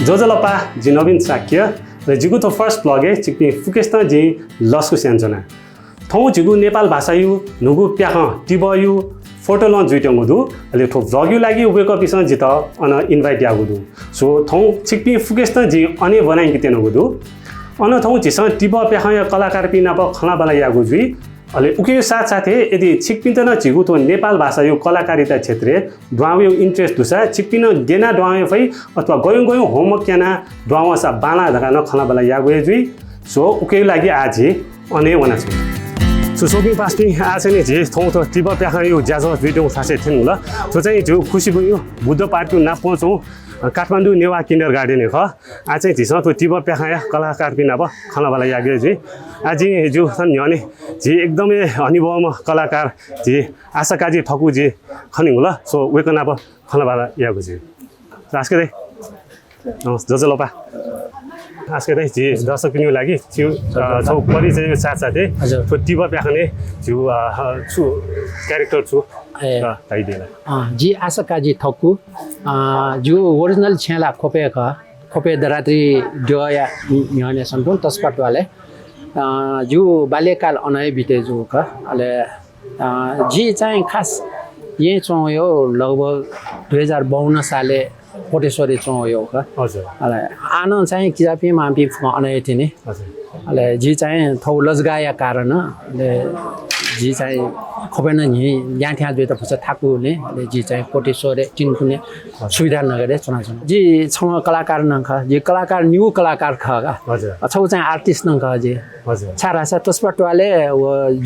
जोजलपा जी नवीन साक्य र जिगु तो फर्स्ट ब्लग है चिकपी फुकेस्ता जी लस्कु स्यान्जना थौ जिगु नेपाल भाषा यु नुगु प्याख टिबयु फोटो लन्च जुइटंगुदु अले ठो ब्लग यु लागि वेक अप इसन जित अन इन्भाइट यागुदु सो थौ चिकपी फुकेस्ता जी अने बनाइ कितेनगुदु अन थौ जिस टिब प्याख कलाकार पिना प खला बला यागु जुइ अले उके साथ साथे यदि छिकपिन जिगु तो नेपाल भाषा यो कलाकारिता क्षेत्र द्वावे इन्ट्रेस्ट दुसा छिकपिन गेना द्वावे फै अथवा गयो होमवर्क क्याना द्वावा सा बाला धगान खला बला यागु जुइ सो उके लागि आज अने वना छु सो सोबी पास्टी आज ने जे थौ त टिब प्याख यो ज्याजो भिडियो थासे थिन ल सो चाहिँ जो खुसी भयो बुद्ध पार्कु ना पहुँचौ काठमाडौँ नेवा किन्डर गार्डन ख आज चाहिँ झिस तो टिब प्याखाया कलाकार पिना ब खलावाला यागे जी आज जो छन् न्याने जी एकदमै अनुभवमा कलाकार जी आशा काजी ठकु जी खनिङ ल सो वेकना ब खलावाला यागु जी आस्के दे जजलपा आस्के दे जी दर्शक पिनु लागि छु छौ परिचय साथ साथै तो टिब प्याखने छु छु क्यारेक्टर छु जी आशा काजी थक्कु जो ओरिजिनल छेला खोपे दरात्री जोया न्याने सन्तुन तस्पट वाले जो बाल्यकाल अनय बिते जो का अले जी चाहिँ खास यही चौ यो लगभग 2052 साले कोटेश्वरी चौ यो का हजुर अले आन चाहिँ किजापि मापि अनय थिने हजुर अले जी चाहिँ थौ लजगाया कारण अले जी चाहिँ खोपेन नि यहाँ त्यहाँ दुई त फस थाकुने जी चाहिँ कोटेश्वरे चिन्कुने सुविधा नगरे चुना जी छौ कलाकार नख जी कलाकार न्यू कलाकार ख हजुर छौ चाहिँ आर्टिस्ट नख जी हजुर छारा छ तस्पटवाले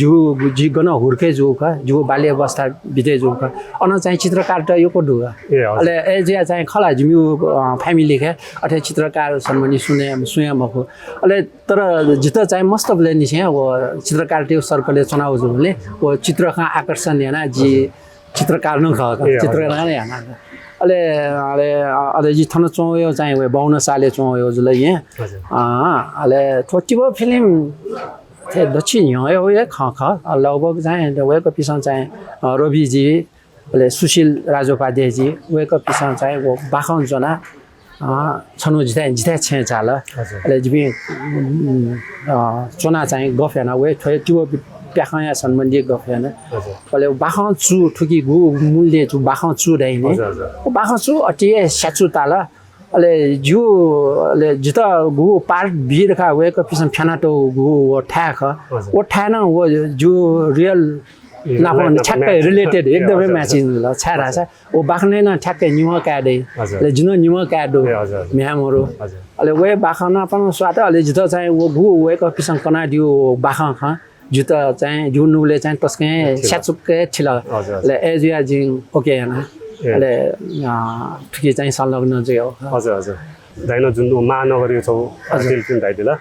जु जी गन हुर्के जु ख जु बाल्य अवस्था बिते जु ख अन चाहिँ चित्रकार त यो को दु अले ए जे चाहिँ खला जिमु फ्यामिली के अथे चित्रकार सम्बन्धी सुने मको अले तर जित चाहिँ मस्त ब्ले नि छ वो चित्रकार त्यो सर्कलले चुनाउ जुले वो चित्र आकर्षण याना जी चित्रकार न ख चित्रकार नै याना अले अले अले जी थन चोयो चाहिँ 52 साले चोयो जुले यहाँ अले थोटिबो फिल्म थे दक्षिण यो ये ख लगभग चाहिँ वेको पिसन चाहिँ रवि जी अले सुशील राजोपाध्याय जी वेको पिसन चाहिँ वो बाखन जना छनु जिता छे चाल अले जिबी चोना चाहिँ गफेना वे त्यो प्याखाया सम्बन्धी गफेन अले बाखन चु ठुकी गु मूल्य चु बाखन चु दैने ओ बाखन चु अटिए स्याचु ताल अले जु अले जिता गु पार्ट बिर का वे का पिसन फ्याना तो गु ओ ठ्याख ओ ठ्यान ओ जु रियल नाफन ठ्याक्कै रिलेटेड एकदमै म्याचिङ ल छारा छ ओ बाखने न ठ्याक्कै निम काडे ले जुन निम काडो म्यामहरु अले वे बाखन अपन स्वाद अले जिता चाहिँ ओ गु वे का पिसन कना दियो बाखन ख जुता चाहिँ जुनुले चाहिँ तस्कै स्याचुक्कै छिला ले एजिया जिङ ओके हैन ले ठिकै चाहिँ संलग्न चाहिँ हो हजुर हजुर दाइनो जुन महानगरी छौ अस्टिल फिल्म दाइदिला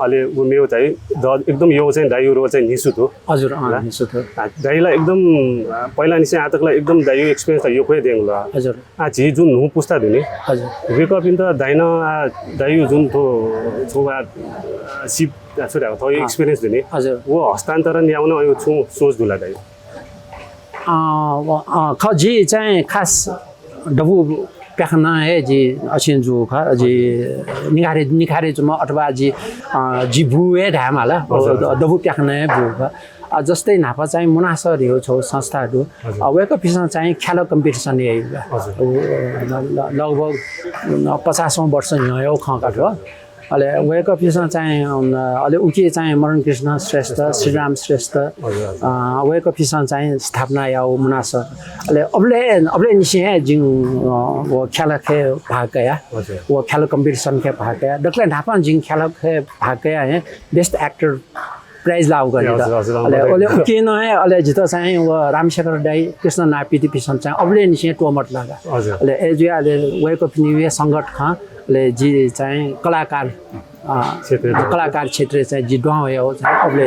अले उ मेरो चाहिँ एकदम यो चाहिँ दाइयो रो चाहिँ निसु थो हजुर निसु थो दाइला एकदम पहिला निसे आतकला एकदम दाइयो एक्सपीरियन्स यो खोइ देङ ल हजुर जी जुन नु पुस्ता दिने हजुर वेक अप इन त दाइनो दाइयो जुन थो छोवा सिप छोरा थो एक्सपीरियन्स दिने हजुर वो हस्तान्तरण ल्याउन यो छु सोच दुला दाइ जी चाहिँ खास डबु प्याखना है जी असिन जु ख जी निखारे जुम अथवा जी बुए धामाला डबु प्याखना है बु ख जस्तै नाफा चाहिँ मुनासर यो छौ संस्थाहरु वेको पिसन चाहिँ खेल कम्पिटिसन यही लगभग 50औं वर्ष यो खका हो अले वेको पिसन चाहिँ अले उके चाहिँ मरण कृष्ण श्रेष्ठ श्रीराम श्रेष्ठ वेको पिसन चाहिँ स्थापना याओ मुनासर अले अबले निसे जिङ वो खेल खे भाग गया वो खेल कम्पिटिसन के भाग गया डक्ले नापन जिङ खेल खे भाग गया है बेस्ट एक्टर प्राइज लाउ गरेर अले उके न है अले जित चाहिँ वो रामशेखर दाई कृष्ण नापिति पिसन चाहिँ अबले निसे टोमट लगा अले एजिया अले वेको पिनिवे संगठ ख ले जी चाहिँ कलाकार क्षेत्र चाहिँ जी डुवा हो चाहिँ अबले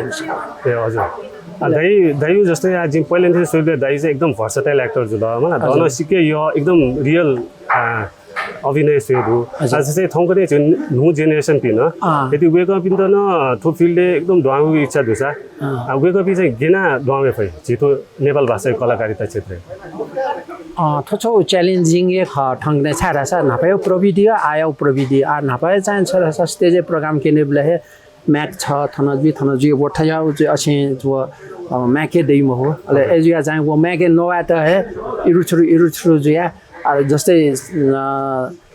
हजुर दाइ जस्तै आज पहिला सोध्दै दाइ चाहिँ एकदम भर्सटाइल एक्टर जुल हैन दन सिके यो एकदम रियल अभिनय सेदु आज चाहिँ थौकने न्यू जेनेरेसन पिन यदि वेक अप इन त न थो फिल्डले एकदम ढाउ इच्छा दुसा वेक अप चाहिँ गेना ढाउ फै जितो नेपाल भाषा कलाकारिता क्षेत्र थोचो चैलेंजिंग ये ठंगने छारा सा नापायो प्रविधि आयो प्रविधि आ नापायो चांस छरा सा स्टेज प्रोग्राम के ने बले मैक छ थनजी वो ठया जो अच्छे जो मैके देई महो अले एजिया चाहिँ वो मैके नोवा त है इरुछरु जो या जस्तै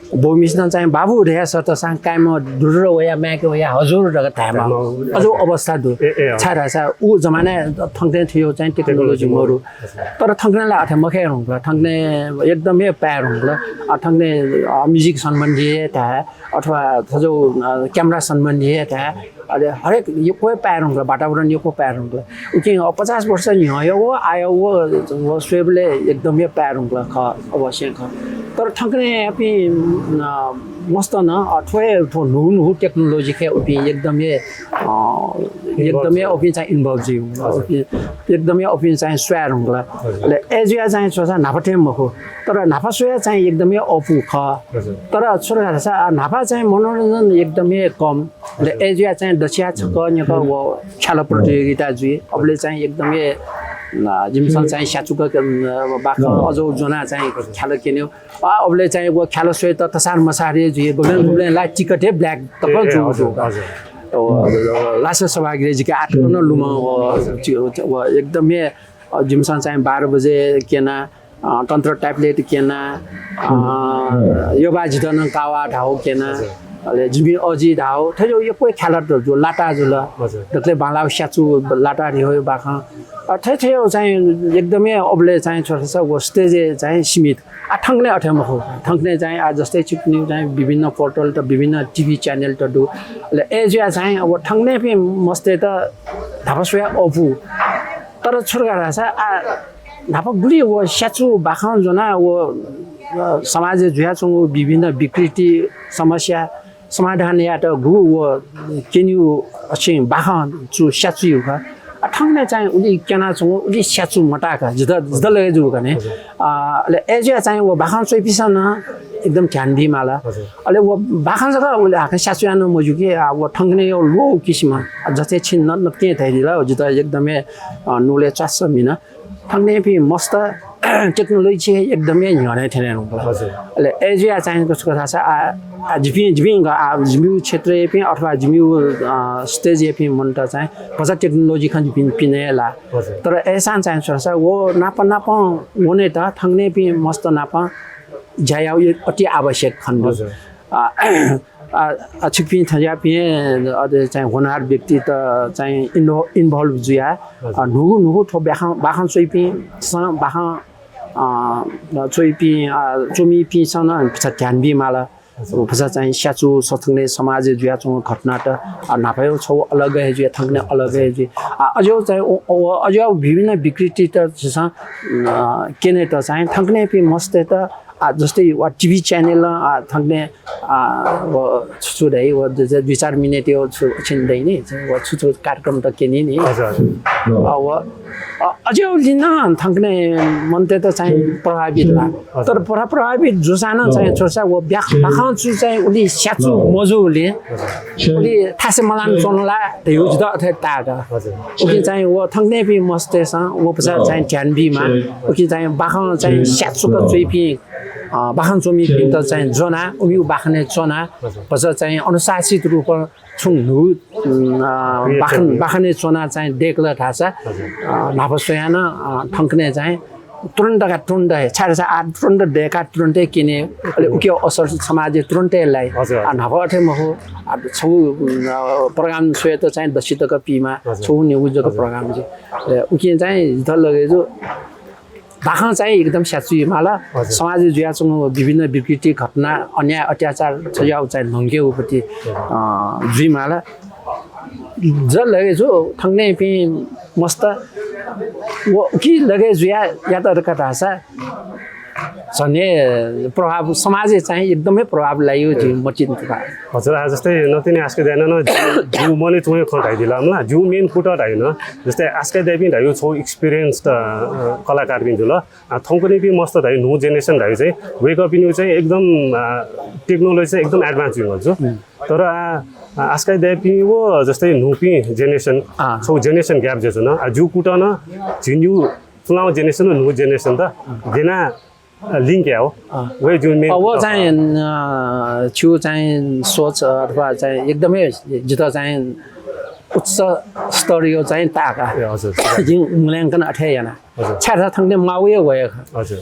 बोमिस्न चाहिँ बाबु रहेछ त सा काइम दुरो वया मैके वया हजुर रग थामा अझो अवस्था दु छारा सा उ जमाना थंगने थियो चाहिँ टेक्नोलोजी मरु तर थंगनेलाई अथे मखे रंगला थंगने एकदमै प्यार रंगला थंगने म्युजिक सम्बन्धी था अथवा थजो क्यामेरा सम्बन्धी था अरे हरेक यो कोही पाएर हुन्छ वातावरण यो को पाएर हुन्छ उकि 50 वर्ष हिँड्यो वो आयो वो स्वेबले एकदमै पाएर हुन्छ ख अवश्य ख तर ठक्ने अपि मस्त न अथवा ठो नु टेक्नोलोजी के अपि एकदमै अपि चाहिँ इन्भल्भ जी एकदमै अपि चाहिँ स्वेयर हुन्छ ले एजिया चाहिँ छोसा नाफाटे मखो तर नाफा सोया चाहिँ एकदमै अफु ख तर छोरा नाफा चाहिँ मनोरञ्जन एकदमै कम ले एजिया चाहिँ दसिया छ कन्यका वो खेल प्रतियोगिता जुए अबले चाहिँ एकदमै जिमसन चाहिँ स्याचुका बाख अझौ जना चाहिँ खेल किन्यो अबले चाहिँ वो खेल सोय त तसार मसारे जुए गोल्डन लाइट टिकट है ब्ल्याक तक जो लास्ट सभागृह के 8 न लुम वो एकदमै जिमसन चाहिँ 12 बजे केना तन्त्र ट्याब्लेट केना यो बाजी दन कावा ढाउ केना अले जिमी अजी धाओ थयो यो कोही खेला जो लाटा जुल जसले बाला स्याचु लाटा रियो बाखा थयो चाहिँ एकदमै अबले चाहिँ छोरा वो स्टेज चाहिँ सीमित ठंगने अठमखो ठंगने चाहिँ आज जस्तै चिप्न्यू चाहिँ विभिन्न पोर्टल त विभिन्न टिभी च्यानल त दु अले एजिया चाहिँ अब ठंगने पे मस्ते त धापसया अफु तर छोरा रासा धापक गुली वो स्याचु बाखा जना वो समाज जुयाचङ विभिन्न विकृति समस्या समाधान या त गु वो केन्यु अछि बाखा चु स्याचु का ठंगने चाहिँ उली केना छु उली स्याचु मटाका जद लगे जु कने ले एजिया चाहिँ वो बाखा सोइ पिसन एकदम ध्यान माला अले वो बाखा जगा उले आका स्याचु आनो मजुके वो ठंगने यो लो किसिम जस्तै छिन्न नके थैदिला जत एकदमै नुले चास मिना ठंगने पे मस्त टेक्नोलोजी एकदमै हिँड्ने थिएन अले एजिया चाहिँ कसको थाहा छ जिपिङ जिम्यू क्षेत्र पनि अथवा जिम्यू स्टेज पनि मन त चाहिँ बजा टेक्नोलोजी खन पिनेला तर ऐसा चाहिँ छ वो नाप वने त ठंगने पनि मस्त नाप जायाउ अति आवश्यक खण्ड छिपिङ थया पिए अझै चाहिँ होनार व्यक्ति त चाहिँ इन्भल्भ जुया नुगु थो बाखन सोइपि बाखन चोइपि चोमी पि सन ध्यान बि माला भसा चाहिँ स्याचु सथंगले समाज जुया चो घटना त नापायो छौ अलग है जुया थंगने अलग है जु अझौ चाहिँ अझौ विभिन्न विकृति त छ केने त चाहिँ थंगने पि मस्ते त जस्तै वा टिभी च्यानल थंगने वो छुदै वो 2-4 मिनेट यो छिन्दै नि वो छुछु कार्यक्रम त केनी नि अझै लिन थंगने मनते त चाहिँ प्रभावित ला तर प्रभावित जुसान चाहिँ छोसा वो बाखा छु चाहिँ उली स्याचु मजुले उली थासे मलान चोनला त्यो जुद अथे तागा उकि चाहिँ वो थंगने पि मस्ते स वो पछा चाहिँ ध्यान बिमा उकि चाहिँ बाखा चाहिँ स्याचुको चोइपि बाखन चोमी त चाहिँ जना उयु बाखने चना पछि चाहिँ अनुशासित रूप छुङ नु बाखने चना चाहिँ देखला थासा नाफसयान ठंकने चाहिँ तुरन्त छाडा तुरन्त देखा तुरन्तै किने अले उके असर समाज तुरन्तैलाई नाफटे महो छौ प्रोग्राम सोय त चाहिँ दसितक पीमा छौ न्यूजको प्रोग्राम चाहिँ उके चाहिँ ध लगे जो बाखा चाहिँ एकदम स्याचु माला समाज जुयासँग विभिन्न विकृति घटना अन्याय अत्याचार छयाउ चाहिँ नंगेउपति जुइमाला ज लगे जो थंगने पे मस्त वो कि लगे जुया या त कथा छ सने प्रभाव समाज चाहिँ एकदमै प्रभाव लाग्यो जि मचिन हजुर आज जस्तै नतिनी आस्केदैन न जु मले चोय खटाइदिला म जु मेन कुटर हैन जस्तै आस्के दे पनि रह्यो छौ एक्सपिरियन्स त कलाकार पनि ल थौकने पनि मस्त रह्यो न्यू जेनेरेसन रह्यो चाहिँ वेक अप न्यू चाहिँ एकदम टेक्नोलोजी चाहिँ एकदम एडभान्स हुन्छ तर आस्के दे पनि वो जस्तै नुपी जेनेरेसन छौ जेनेरेसन ग्याप जेछ न जु कुटन जिन्यु फुलाउ जेनेरेसन न्यू जेनेरेसन त गेना लिङ्क क्या हो वे जुन मेन वो चाहिँ छु चाहिँ सोच अथवा चाहिँ एकदमै जित चाहिँ उच्च स्तरीय चाहिँ ताका जिङ मूल्याङ्कन अठे याना छाथा थंगने मावे वय हजुर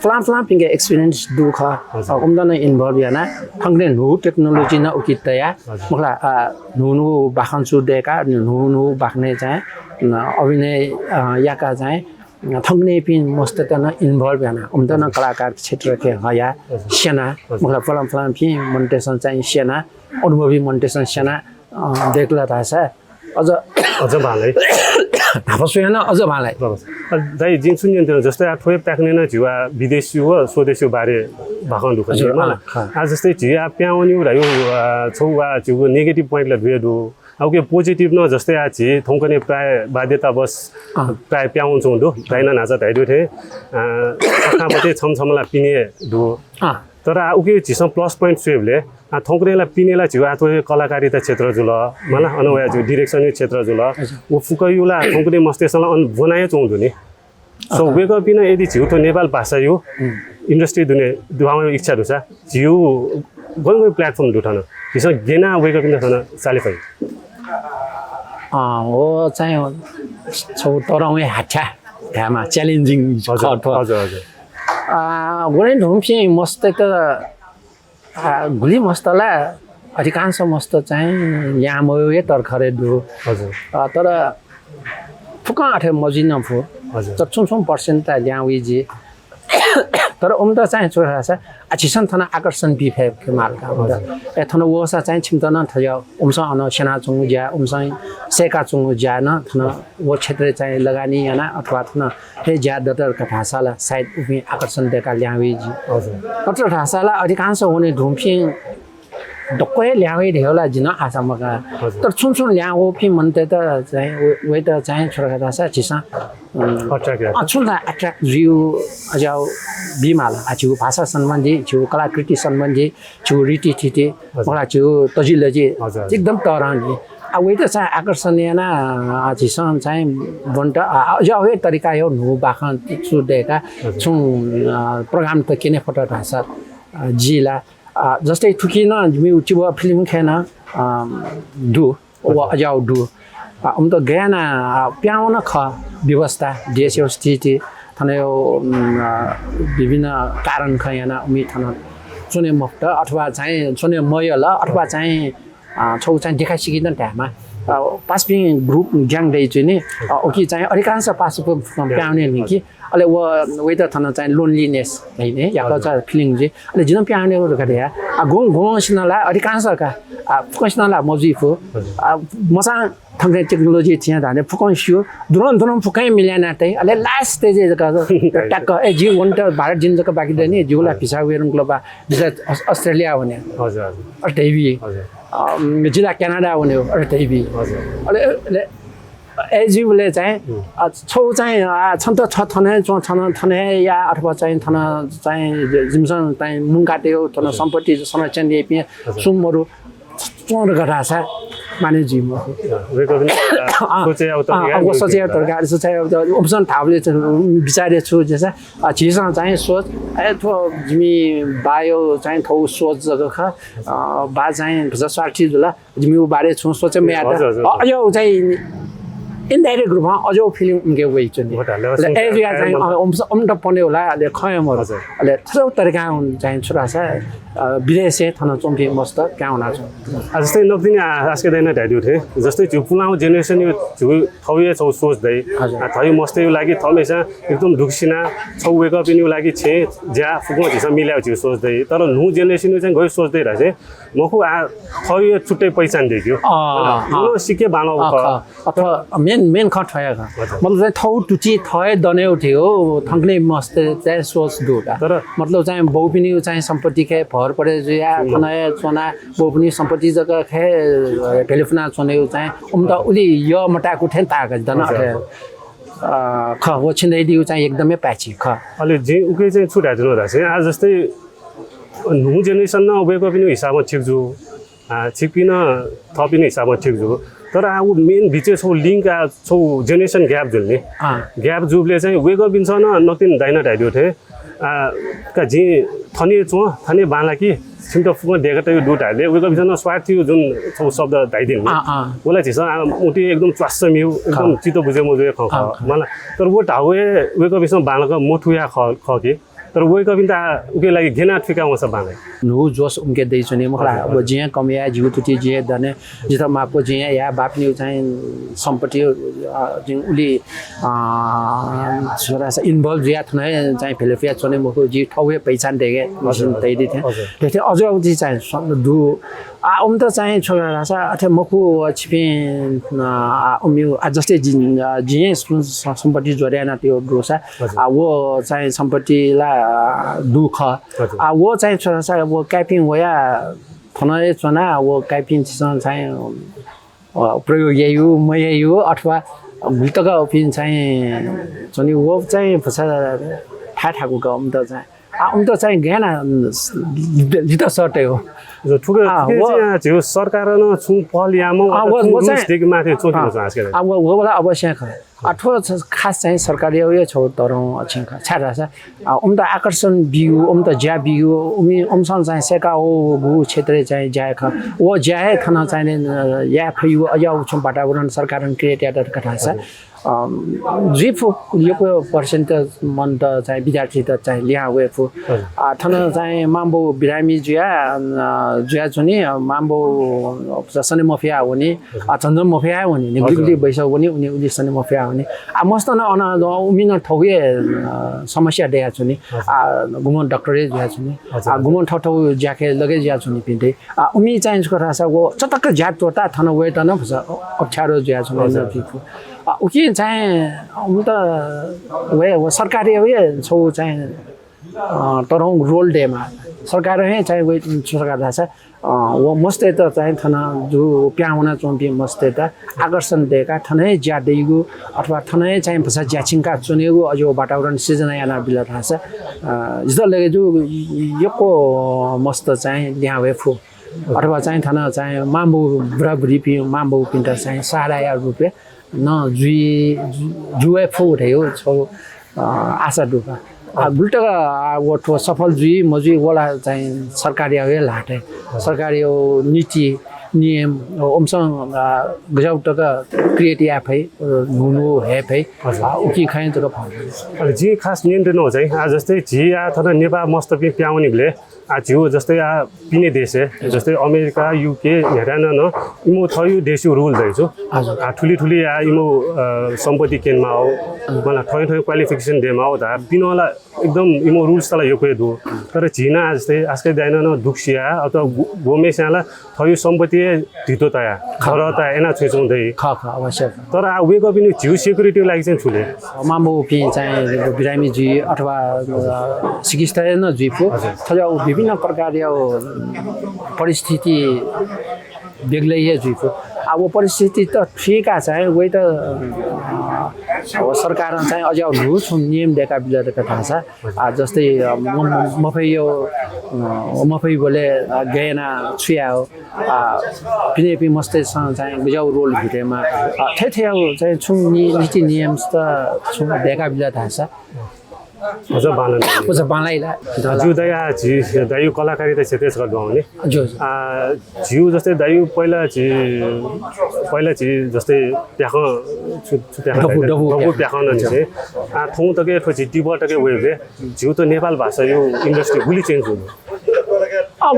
फ्लाम फ्लाम पिंगे एक्सपीरियंस दुख उमदन इन्भल्व याना थंगने नु टेक्नोलोजी न उकितया मखला नु बाखन्सु देका नु बाख्ने चाहिँ अभिनय याका चाहिँ थंगने पिन मस्त तन इन्भल्व याना उमदन कलाकार क्षेत्र के हया सेना मखला फ्लाम फ्लाम पि मोनेटाइजेसन चाहिँ सेना अनुभवी मोनेटाइजेसन सेना देखला थाहा अझ भालै हापसुयान अझ भालै दाइ जिन सुन्यन्थ्यो जस्तै ठोय प्याक्ने न झिवा विदेशी हो स्वदेशी बारे भाखन दुख आज जस्तै झिया प्याउन्यु रह्यो छौ वा झिउ नेगेटिभ पोइन्टले भेडु अब के पोजिटिभ न जस्तै आ झि थौकने प्राय बाध्यता बस प्राय प्याउँछौ दु दाइना नाचा धाइदु थे अखापते छमछमला पिने दु तर उके झिस प्लस पोइन्ट सेभले थौक्रेला पिनेला झिउ आतो कलाकारिता क्षेत्र जुल मला अनवया झिउ डिरेक्सन क्षेत्र जुल उ फुकयुला थौक्रे मस्तेसला अन बनाए चौधु नि सो वेक अप इन यदि झिउ त नेपाल भाषा यो इन्डस्ट्री दुने दुहामा इच्छा दुसा झिउ गन प्लेटफर्म दुठन झिस गेना वेक अप इन थन सालिफाइ हो चाहिँ छौ तरौए हाठा घामा च्यालेन्जिङ हजुर गुणे ढुम्फी मस्त त गुली मस्तला अधिकांश मस्त चाहिँ यहाँ मयो तर्खरे दु हजुर तर फुका आठे मजी नफु हजुर 60% त ल्याउजी तर उम्दा चाहिँ छोरा छ अछिसन थना आकर्षण बिफे के मालका ए थना वसा चाहिँ छिमतन थयो उमसा अन सेना चुङ ज्या उमसा सेका चुङ ज्या न थना वो क्षेत्र चाहिँ लगानी याना अथवा थना हे ज्या दटर का भाषाला साइड उमी आकर्षण देका ल्याउजी हजुर अत्र भाषाला अधिकांश हुने ढुम्फिङ डक्कै ल्याउै धेला जिन आसामका तर सुन ल्याउ फि मनते त चाहिँ वे त चाहिँ छोरा भाषा छिसा अट्र्याक्ट जिउ अजाउ बिमाला आछु भाषा सम्बन्धी छु कलाकृति सम्बन्धी छु रीति थिति मलाई छु तजिलजी एकदम तरनी वे त चाहिँ आकर्षणीय न छिसन चाहिँ बन्ट अझ तरिका यो नु बाखन सुदेका छु प्रोग्राम त किने फोटो भाषा जिला जस्तै थुकिन म्युटिब फिल्म खेन दु वा अजाउ दु त ज्ञान प्याउन ख व्यवस्था देश स्थिति थनयो विभिन्न कारण खयाना उमी थन चुने मुक्त अथवा चाहिँ चुने मयल अथवा चाहिँ छौ चाहिँ देखाइसिकिन टाइममा पासपिङ ग्रुप ग्याङ दै चाहिँ नि ओके चाहिँ अधिकांश पासको प्याउने नि कि अले वे त थन चाहिँ लोनलीनेस हैन याको चाहिँ फिलिङ जे अले जिन प्याउने रो गरे गोङ सिनला अधिकांश का फुकसनला मजिफो मसा थंगे टेक्नोलोजी थिया धाने फुकन्सियो दुरन फुकाइ मिल्याना तै अले लास्ट स्टेज जका टक्क ए जी वन्ट भारत जिन जका बाकी दैनी जुला पिसा वेरन क्लब अस्ट्रेलिया भने हजुर अस्ट्रेलिया हजुर जिल्ला क्यानाडा हुने हो अस्ट्रेलिया हजुर अले एजिबले चाहिँ छौ चाहिँ छन्त छ थने या अथवा चाहिँ थन चाहिँ जिमसन चाहिँ मुङ काट्यो थन सम्पत्ति संरक्षण दिए सुमहरु चोर गराछ माने जिम सोचे तरकारी सोचे अप्सन थावले विचारे छु जसा छिसा चाहिँ सोच थो जिमी बायो चाहिँ थौ सोच जग ख बा चाहिँ स्वार्थी जुला जिमी बारे छु सोचे मे अयो चाहिँ इनडाइरेक्ट रूपमा अझौ फिल्म उनके वे चाहिँ एरिया चाहिँ उम्ट पर्ने होला अहिले खयमहरु अहिले थो तरिका चाहिँ छोरा छ विदेशे थन चम्पी मस्त क्या हुना छ जस्तै नक्दिने आस्के दैन ढाइदिउ थे जस्तै झु पुलाउ जेनेरेसन यो झु थौए छौ सोच्दै थै मस्तै यो लागि थमेसा एकदम ढुक्सिना छौ वेक अप इन यो लागि छे ज्या फुक्न झिस मिलाउ झु सोच्दै तर नु जेनेरेसन चाहिँ गयो सोच्दै रहे मखु आ थौए छुट्टै पहिचान देखियो यो सिके बानो अथवा मेन खट भया मतलब चाहिँ थौ टुची थय दने उठ्यो थङ्ने मस्त चाहिँ सोच दुटा तर मतलब चाहिँ बहुपिनी चाहिँ सम्पत्ति के भर परे जुया थनाय चोना बहुपिनी सम्पत्ति जग्गा खे टेलिफोन चोने चाहिँ त उली यो मटाको ठेन ताक दन ख वो छिन्दै दिउ चाहिँ एकदमै प्याची ख अलि जे उके चाहिँ छुटा दिनु रहेछ आज जस्तै नु जेनेरेसन न वेक अप इन हिसाबमा ठिक छु छिपिन थपिने हिसाबमा ठिक छु तर अब मेन भिचे छौ लिङ्क छौ जेनेरेसन ग्याप जुल्ने ग्याप जुबले चाहिँ वेक अप इन छ न नकिन दाइना ढाइदियो थे का जी थने चो थने बाला कि सिमटो फुको देगा त यो दुटाले उको बिचमा स्वार्थी जुन शब्द दाइदिनु ओला छिस उटी एकदम च्वास्स मिउ एकदम चितो बुझे मुजे ख मलाई तर वो ढावे उको बिचमा बालाको मोठुया ख के तर वो कभी त उके लागि घेना ठिका मस बाले नु जोस उनके दै छने मखला अब जिया कमिया जिउ तुति जिया दने जित मापको जिया या बापनी चाहिँ सम्पत्ति जिउ उली छोरा सा इन्भल्भ जिया थने चाहिँ फिलिपिया छने मको जि ठौए पहिचान देगे मसिन दैदि थे त्यसले अझ उति चाहिँ दु उम त चाहिँ छोरा सा अथे मको छिपिन उम्यु जस्तै जिया सम्पत्ति जोड्याना त्यो दोसा वो चाहिँ सम्पत्तिला दुख वो चाहिँ छोरा सा वो काइपिङ वया थनले चना वो काइपिङ चाहिँ प्रयोग ययु मययु अथवा भुल्तका ओपिन चाहिँ जनि वो चाहिँ फसा ठाठाको गम त चाहिँ उम त चाहिँ ज्ञान लित सर्टै हो ठुलो जो सरकार न छु पल यामो वो चाहिँ माथि चोकिन्छ आजकल अब वो वाला अवश्य ख अठो खास चाहिँ सरकारी यो छौ तरौ अछिङ ख छाडा छ उम त आकर्षण बिउ उम त ज्या बिउ उमी उमसन चाहिँ सेका हो गु क्षेत्र चाहिँ ज्या ख वो ज्या थन चाहिँ या फयु अया छु वातावरण सरकार क्रिएट यात कथा छ जिफ यो पर्सेन्ट मन त चाहिँ विद्यार्थी त चाहिँ लिया वेफु थन चाहिँ माम्बो बिरामी जुया जुया जुनी माम्बो सने मफिया हुने चन्दन मफिया हुने निगुली बैसा हुने उनी उली सने मफिया हुने मस्त न अन उमिन ठौए समस्या देया छुनी गुमन डाक्टरे जुया छुनी गुमन ठौ ज्याके लगे ज्या छुनी पिन्दै उमी चाहिँ कुरा छ वो चटक्क ज्या टोटा थन वे त न अप्ठ्यारो ज्या छुनी उकि चाहिँ उम त वे सरकारी वे छौ चाहिँ तरौ रोल डेमा सरकार है चाहिँ वे सरकार छ वो मस्ते त चाहिँ थन जो प्याउना चोम्पी मस्ते त आकर्षण देका थनै ज्या देगु अथवा थनै चाहिँ भसा ज्याछिङका चुनेगु अजो वातावरण सिर्जना याना बिला थाहा छ जस्तो लगे जो यको मस्त चाहिँ ल्या वे फु अथवा चाहिँ थन चाहिँ माम्बु बुढाबुढी पि माम्बु पिन्टा चाहिँ सारा या रुपे न जुए फो उठ्यो छौ आशा दुखा गुल्टका वो ठो सफल जुई मजुई वाला चाहिँ सरकारी आवे लाटे सरकारी नीति नियम ओमसँग गजाउटका क्रिएट एप है नुनु हेप है उकि खाइन त फल जी खास नियन्त्रण हो चाहिँ आज जस्तै जी आ थरा नेपाल मस्त पि प्याउनेले जिउ जस्तै पिने देश जस्तै अमेरिका युके हेरान न इमो थयु देशु रुल दैछु ठुली ठुली इमो सम्पत्ति केनमा हो मलाई थय थय क्वालिफिकेसन देमा हो दा पिनला एकदम इमो रुल्स तला योके दु तर झिना जस्तै आजकै दैन न दुखसिया अथवा गोमेस्याला थयु सम्पत्ति धितो तया खर त एना छुछुँदै ख अवश्य तर वेक अप इन जिउ सेक्युरिटी लागि चाहिँ छुले मामो पि चाहिँ बिरामी जी अथवा चिकित्सा न जिफु थजा विभिन्न प्रकार परिस्थिति बेग्लै जुइफु अब परिस्थिति त ठिक छ वही त सरकार चाहिँ अझ रुल्स नियम दिएका बिलका थाहा छ जस्तै मफै बोले गएना छुया हो पिनेपी मस्तेसँग चाहिँ गुजाउ रोल भित्रेमा ठेठ्याउ चाहिँ छु नीति नियम त छु दिएका बिल थाहा छ हजुर बालन हजुर बालाइला जिउ दया दायु कलाकारिता क्षेत्र गर्दै जिउ जस्तै दायु पहिला जस्तै प्याख प्याखन चाहिँ थौ तके ठोची टिबटके वेबे जिउ त नेपाल भाषा यो इन्डस्ट्री गुली चेन्ज हुनु अब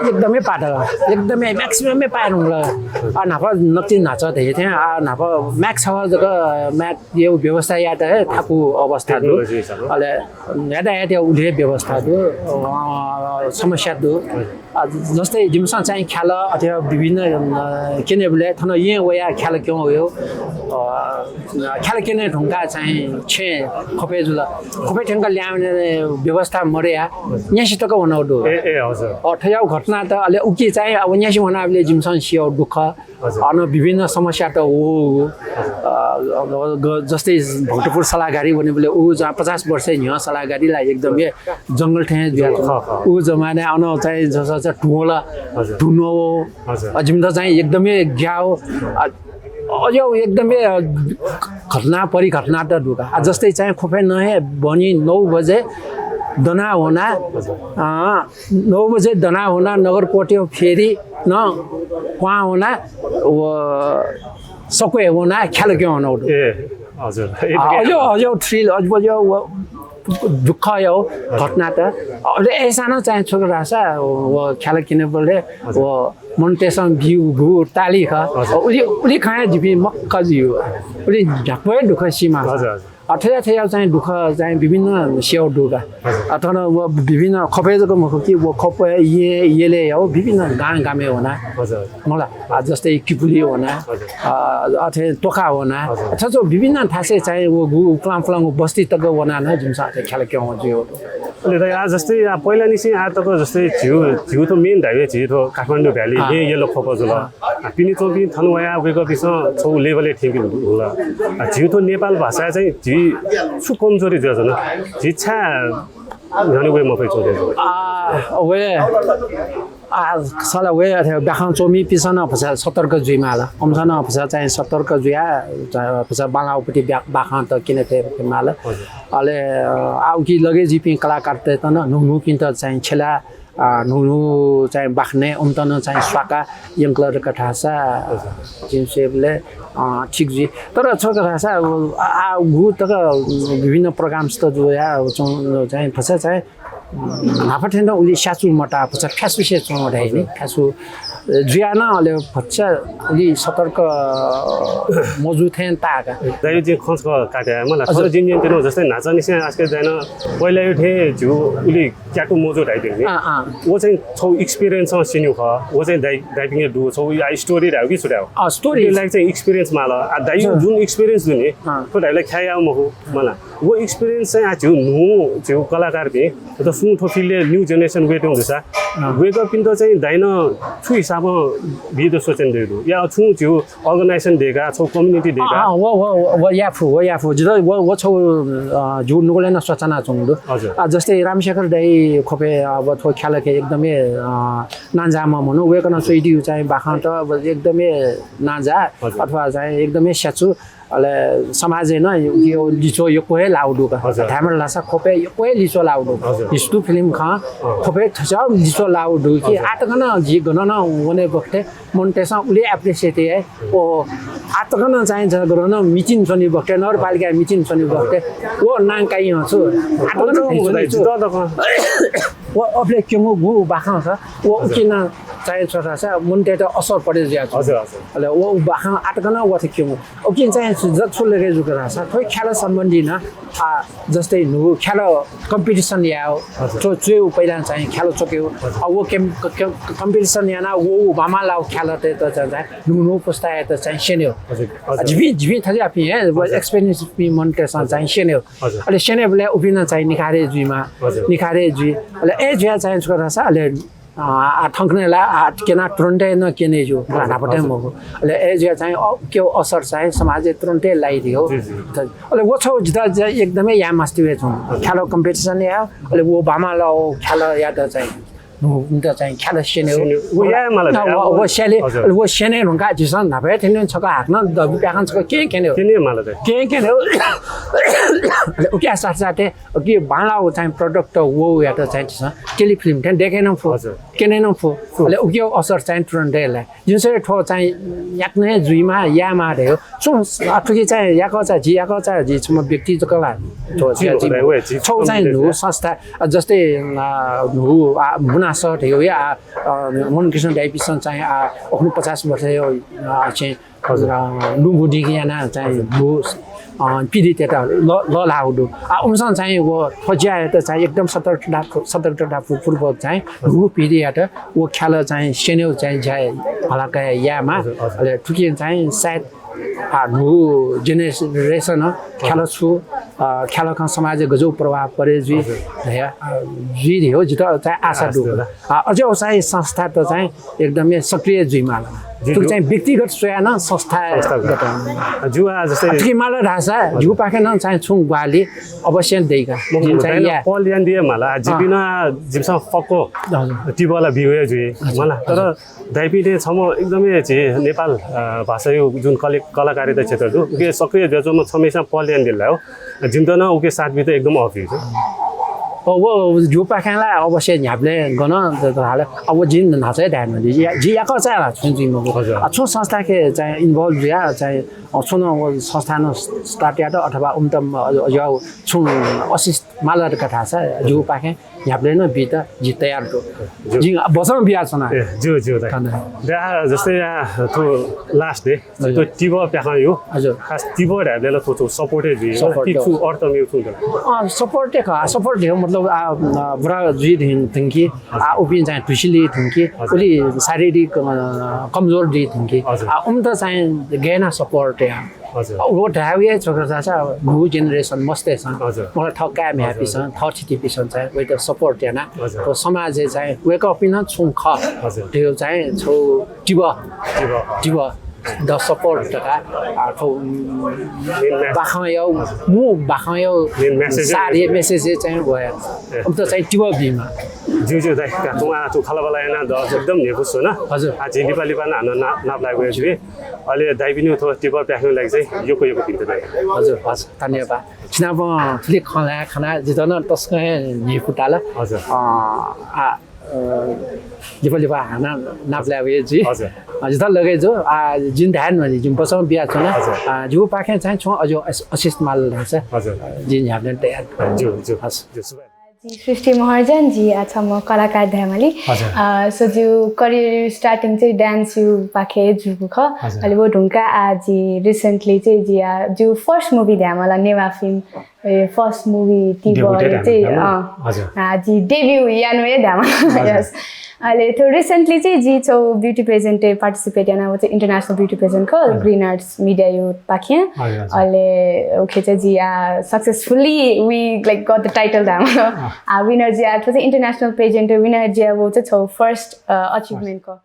एकदमै पाटा एकदमै म्याक्सिममै पाएन नाफा नक्ति नाच थिए त्यहाँ नाफा म्याक्स जग्गा म्याथ यो व्यवस्था याद है थाकु अवस्था दु अहिले यातायात उले व्यवस्था दु समस्या दु जस्तै जिमसँग चाहिँ ख्याल अथवा विभिन्न किनेबले थन यहाँ वया ख्याल क्यों हो ख्याल किने ढुङ्गा चाहिँ छे खपे जुल खपे ठेङ्गा ल्याउने व्यवस्था मर्या यहाँसितको हुन दु ए हजुर अठयाउ घटना त अहिले उकि चाहिँ अब यहाँसी हुनाले जिमसँग सियो दुःख अन विभिन्न समस्या त हो जस्तै भक्तपुर सलाहगारी भने बोले ऊ जहाँ 50 वर्ष यहाँ सलाहगारीलाई एकदमै जङ्गल ठेँ ऊ जमाने आउन चाहिँ जस टुला टुनो जिम त चाहिँ एकदमै ग्याउ अझ एकदमै घटना परिघटना त ढुका जस्तै चाहिँ खोपे नहे बनी 9 बजे दना होना 9 बजे दना होना नगर कोट्यो फेरि न वहाँ होना सबै होना ख्याल के होना ए हजुर अझ थ्रिल अझ दुःख हो घटना त अहिले ऐसानो चाहिँ छोरा छ ख्याल किने बोले मोन्टेसन भ्यू घु ताली ख उली खाए जिपी मक्क जिउ उली झक्कै दुःख सीमा अथवा चाहिँ दुःख चाहिँ विभिन्न स्याउ दुःख अथवा विभिन्न खपेजको मुख कि खप येले हो विभिन्न गामे होना मलाई जस्तै किपुली होना अथवा टोका होना अथवा विभिन्न ठासे चाहिँ गु प्लाङ बस्ती तक होना न जुन साथे ख्याल के हो जिउ अहिले आज जस्तै पहिला निसी आज तक जस्तै झिउ त मेन हाइवे झिउ त काठमाडौँ भ्याली येलो खपज ल पिनी चौकी थनुया वेको बिस छौ लेभलले ठीक होला झिउ त नेपाल भाषा चाहिँ झि छु कमजोरी जो न झि छा जाने वे मफै चोदे वे साला वे ब्याखां चोमी पिसन फसा सतर्क जुइमा ल अमसन फसा चाहिँ सतर्क जुया फसा बालाउपट्टि बाखां त किने थे माल अले आउ कि लगे जिपि कलाकार त न नुनु किन त चाहिँ छेला नुनु चाहिँ बाख्ने उम्तन चाहिँ स्वाका यंक्लर कठासा जिनसेबले ठीक जी तर छोरा रासा आ गु तक विभिन्न प्रोग्राम्स त जो या चाहिँ फसा चाहिँ नाफाठेन उली साचु मटा फसा फ्यासु से चोडै नि फ्यासु जुयाना अले फसा उली सतर्क मजु थेन ताका दाइ जे खस काटे मलाई थोर जिन जिन तेनो जस्तै नाचनी से आजकल जान पहिला यो थे जु उली क्याटु मजु ढाइदिन नि वो चाहिँ छौ एक्सपीरियन्स सिन्यु ख वो चाहिँ डाइभिङ दु छौ या स्टोरी राउ कि छुडाउ स्टोरी लाइक चाहिँ एक्सपीरियन्स माल दाइ जुन एक्सपीरियन्स दुने तो दाइलाई खाया मखु मला वो एक्सपीरियन्स चाहिँ आज नु कलाकार भे त सुन थोफिले न्यू जेनेरेसन वेट हुँदैछ वेक अप इन त चाहिँ दाइन छु हिसाब बिदो सोचेन देउ या छु जो अर्गनाइजेसन देगा छौ कम्युनिटी देगा वो याफु जिदा वो छौ जु नुगले न सोचना छुंदु जस्तै रामशेखर दाइ खोपे अब थो ख्याल के एकदमै नान्जामा मनु वेक न सोइडी चाहिँ बाखां त एकदमै नाजा अथवा चाहिँ एकदमै स्याचु अले समाज न यो लिचो यो कोहे लाउडु का थामर लासा खोपे यो कोहे लिचो लाउडु हिस्टु फिल्म खा खोपे थसा लिचो लाउडु कि आटकन जी गन न वने बखते मोन्टेसा उले एप्रिसिएट है ओ आटकन चाहिँ छ गरन मिचिन छनि बखते नगरपालिका मिचिन छनि बखते ओ नांकाइ हछु आटकन वो अफले केमु गु बाखा छ वो किन चाहिँ छोरा छ मुन्टे त असर परे ज्या छ हजुर अले वो बाखा आटकन वथे केमु ओ किन चाहिँ जत्सुले गे जुकरा छ थोइ खेल सम्बन्धी न जस्तै नु खेल कम्पिटिसन या जो जो पहिला चाहिँ खेल चोक्यो वो कम्पिटिसन या ना वो बामा लाउ खेल त चाहिँ नु पुस्ताए त चाहिँ सेन्यो जिबी थले अपि है एक्सपीरियन्स पि मोन्टेसन चाहिँ सेन्यो अले सेन्योले उपिन चाहिँ निखारे जुइमा निखारे जुइ अले ए ज्या चाहिँ छोरा छ अले ठङ्कनेला केना तुरन्टै न केने जो लाटापटे मगो अले ए ज्या चाहिँ के असर चाहिँ समाज तुरन्टै लाइदियो अले वो छौ जिता एकदमै या मस्ती वे छु खेल कम्पिटिसन या अले वो बामा लाउ खेल या त चाहिँ नुन्त चाहिँ खेल सेन्यो वो या मलाई वो सेले वो सेने रुका जिसन नभए थिन छका हाक्न दबु प्याखन छका के केने मलाई के केने अले ओके साथसाथै ओके बालाउ चाहिँ प्रोडक्ट वो या त चाहिँ टेलिफिल्म थे देखेन फो केनेन फो अले ओके असर चाहिँ तुरन्टैलाई जुन चाहिँ ठो चाहिँ याक्ने जुइमा यामा रे छौ अथुकी चाहिँ याको चाहिँ जियाको चाहिँ जि छम व्यक्ति जकला छौ चाहिँ नु संस्था जस्तै नु सट हो या मन कृष्ण डाइपिसन चाहिँ 50 वर्ष यो चाहिँ लुबुडी याना चाहिँ भु पीडित त ल लाउडु उमसन चाहिँ वो फज्या त चाहिँ एकदम सतर्कता पूर्वक चाहिँ भु पीडित वो ख्याल चाहिँ सेन्यो चाहिँ जाय हलाका यामा अले ठुकी चाहिँ सायद नु जेनेरेसन ख्याल छु ख्यालका समाज गजौ प्रभाव परे जुइ जुइ हो जित चाहिँ आशा दु अझै चाहिँ संस्था त चाहिँ एकदमै सक्रिय जुइमा त्यो चाहिँ व्यक्तिगत स्वयं संस्था जुवा जस्तै ठिमाल ढासा जु पाखे न चाहिँ छु ग्वाली अवश्य देइका चाहिँ या पलियन दिए मला जिपिना जिमसा फको टिबला भिउ जुइ मला तर दाइपिले छम एकदमै चाहिँ नेपाल भाषा यो जुन कलाकार कलाकारिता क्षेत्र दु के सक्रिय जजमा हमेशा पल्यान दिला हो जिमदन उके साथ भी त एकदम अफिस वो जो पाखाला अवश्य न्याप्ले गन हाल अब जिन नाचे ध्यान दिए जी या का चाला छुन म अच्छो संस्था के चाहिँ इन्भल्भ या चाहिँ छुन संस्थान स्टार्ट या अथवा उम्तम यो छु असिस्ट मालर कथा छ जो पाखे न्याप्ले न बिता जी तयार तो जी बसम बिया छ न जो जो दा जस्तै तो लास्ट डे तो टिबो पाखा यो हजुर खास टिबो ढालेला तो सपोर्ट है जी छु अर्थ मिउ छु सपोर्ट का सपोर्ट है मतलब बुरा जी थिंकी उपिन चाहिँ तुसिली थिंकी उली शारीरिक कमजोर दी थिंकी त चाहिँ गेना सपोर्ट है वो ढावे छोरा छ न्यू जेनेरेसन मस्ते छ मलाई ठक्का म्यापी छ थर्टी पिसन चाहिँ वे त सपोर्ट हैन तो समाज चाहिँ वेक अप इन छु ख त्यो चाहिँ छौ टिब द सपोर्ट का बाखायो मु बाखायो सारे मेसेज चाहिँ भयो त चाहिँ टिब बिमा जो दाइ कातुङा तु खलबला हैन द एकदम नेबुस हो न हजुर आज नेपाली पान हान नाप लाग्यो छु अहिले दाइ पनि थो टिब प्याक्नु लागि चाहिँ योको दिन्छ दाइ हजुर हस् धन्यवाद छिनाप फ्लिक खाना जितन तस्कै नेफुटाला हजुर नेपाली पा हाना नाप लाग्यो जी हजुर जित लगे जो जिन ध्यान भने जिन बसम बिया छ न जो पाखे चाहिँ छ अझ असिस्ट माल रहेछ हजुर जिन हामीले तयार जो हस् सृष्टि महर्जन जी अच्छा म कलाकार धामली सो जो करियर स्टार्टिङ चाहिँ डान्स यु पाखे जुको ख अहिले वो ढुङ्का आज रिसेन्टली चाहिँ जी जो फर्स्ट मुभी धामला नेवा फिल्म फर्स्ट मुभी टिबो चाहिँ जी डेब्यू यानो धामला यस अहिले त्यो रिसेन्टली चाहिँ जी छौ ब्युटी पेजेन्ट पार्टिसिपेट याना वो चाहिँ इन्टरनेशनल ब्युटी पेजेन्ट को ग्रीन आर्ट्स मिडिया यु पाखे अहिले ओके चाहिँ जी successfully we like got the title Dhamala winner जी चाहिँ इन्टरनेशनल पेजेन्ट विनर जी वो चाहिँ छौ फर्स्ट अचिभमेन्ट को